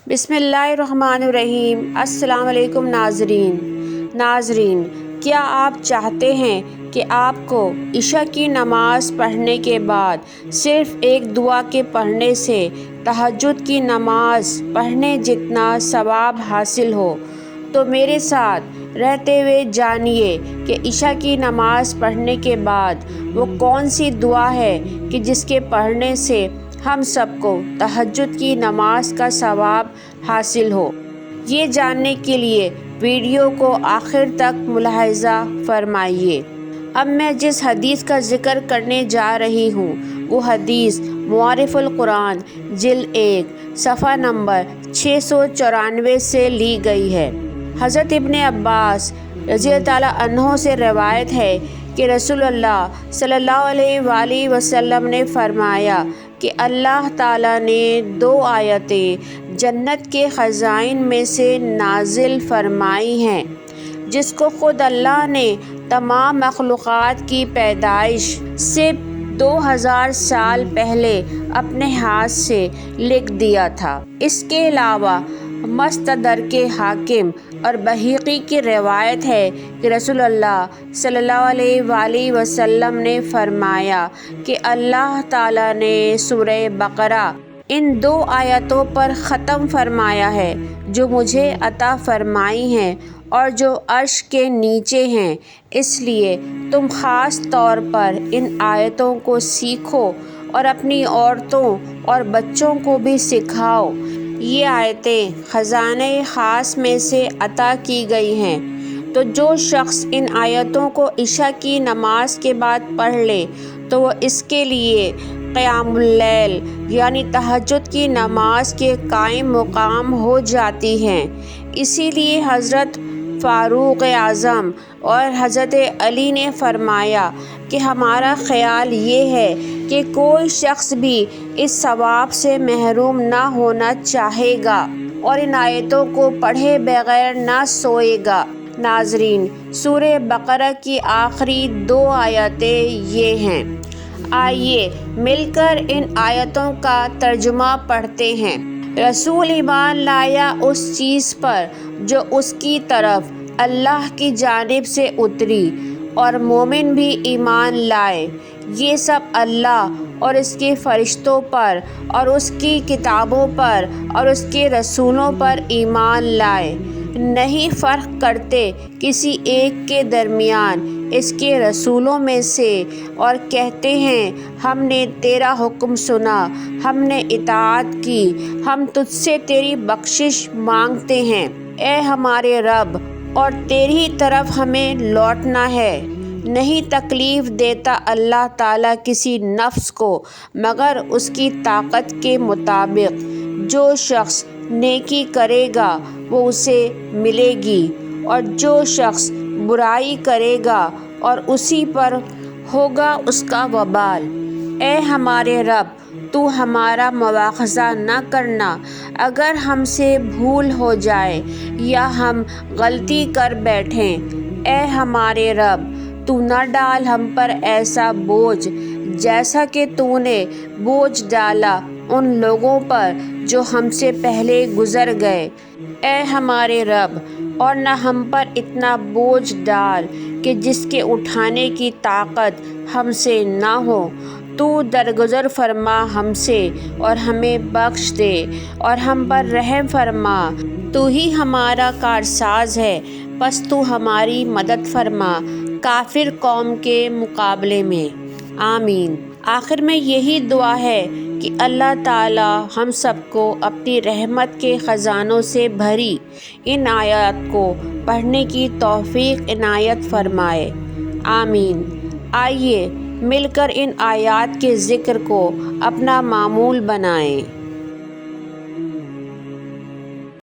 بسم اللہ الرحمن الرحیم۔ السلام علیکم ناظرین، کیا آپ چاہتے ہیں کہ آپ کو عشاء کی نماز پڑھنے کے بعد صرف ایک دعا کے پڑھنے سے تہجد کی نماز پڑھنے جتنا ثواب حاصل ہو؟ تو میرے ساتھ رہتے ہوئے جانیے کہ عشاء کی نماز پڑھنے کے بعد وہ کون سی دعا ہے کہ جس کے پڑھنے سے ہم سب کو تہجد کی نماز کا ثواب حاصل ہو۔ یہ جاننے کے لیے ویڈیو کو آخر تک ملاحظہ فرمائیے۔ اب میں جس حدیث کا ذکر کرنے جا رہی ہوں وہ حدیث معارف القرآن جلد 1 صفحہ نمبر 694 سے لی گئی ہے۔ حضرت ابن عباس رضی اللہ تعالیٰ عنہ سے روایت ہے کہ رسول اللہ صلی اللہ علیہ وآلہ وسلم نے فرمایا کہ اللہ تعالیٰ نے 2 آیتیں جنت کے خزائن میں سے نازل فرمائی ہیں جس کو خود اللہ نے تمام مخلوقات کی پیدائش سے 2000 سال پہلے اپنے ہاتھ سے لکھ دیا تھا۔ اس کے علاوہ مستدرک حاکم اور بہقی کی روایت ہے کہ رسول اللہ صلی اللہ علیہ وآلہ وسلم نے فرمایا کہ اللہ تعالیٰ نے سورہ بقرہ ان 2 آیتوں پر ختم فرمایا ہے جو مجھے عطا فرمائی ہیں اور جو عرش کے نیچے ہیں، اس لیے تم خاص طور پر ان آیتوں کو سیکھو اور اپنی عورتوں اور بچوں کو بھی سکھاؤ۔ یہ آیتیں خزانہ خاص میں سے عطا کی گئی ہیں، تو جو شخص ان آیتوں کو عشاء کی نماز کے بعد پڑھ لے تو وہ اس کے لیے قیام اللیل یعنی تہجد کی نماز کے قائم مقام ہو جاتی ہیں۔ اسی لیے حضرت فاروق اعظم اور حضرت علی نے فرمایا کہ ہمارا خیال یہ ہے کہ کوئی شخص بھی اس ثواب سے محروم نہ ہونا چاہے گا اور ان آیتوں کو پڑھے بغیر نہ سوئے گا۔ ناظرین، سورہ بقرہ کی آخری 2 آیتیں یہ ہیں۔ آئیے مل کر ان آیتوں کا ترجمہ پڑھتے ہیں۔ رسول ایمان لایا اس چیز پر جو اس کی طرف اللہ کی جانب سے اتری اور مومن بھی ایمان لائے، یہ سب اللہ اور اس کے فرشتوں پر اور اس کی کتابوں پر اور اس کے رسولوں پر ایمان لائے، نہیں فرق کرتے کسی ایک کے درمیان اس کے رسولوں میں سے، اور کہتے ہیں ہم نے تیرا حکم سنا، ہم نے اطاعت کی، ہم تجھ سے تیری بخشش مانگتے ہیں، اے ہمارے رب، اور تیری طرف ہمیں لوٹنا ہے۔ نہیں تکلیف دیتا اللہ تعالیٰ کسی نفس کو مگر اس کی طاقت کے مطابق۔ جو شخص نیکی کرے گا وہ اسے ملے گی، اور جو شخص برائی کرے گا اور اسی پر ہوگا اس کا وبال۔ اے ہمارے رب، تو ہمارا مواخذہ نہ کرنا اگر ہم سے بھول ہو جائے یا ہم غلطی کر بیٹھیں۔ اے ہمارے رب، تو نہ ڈال ہم پر ایسا بوجھ جیسا کہ تو نے بوجھ ڈالا ان لوگوں پر جو ہم سے پہلے گزر گئے۔ اے ہمارے رب، اور نہ ہم پر اتنا بوجھ ڈال کہ جس کے اٹھانے کی طاقت ہم سے نہ ہو۔ تو درگزر فرما ہم سے اور ہمیں بخش دے اور ہم پر رحم فرما۔ تو ہی ہمارا کارساز ہے، پس تو ہماری مدد فرما کافر قوم کے مقابلے میں۔ آمین۔ آخر میں یہی دعا ہے کہ اللہ تعالی ہم سب کو اپنی رحمت کے خزانوں سے بھری ان آیات کو پڑھنے کی توفیق عنایت فرمائے۔ آمین۔ آئیے مل کر ان آیات کے ذکر کو اپنا معمول بنائیں۔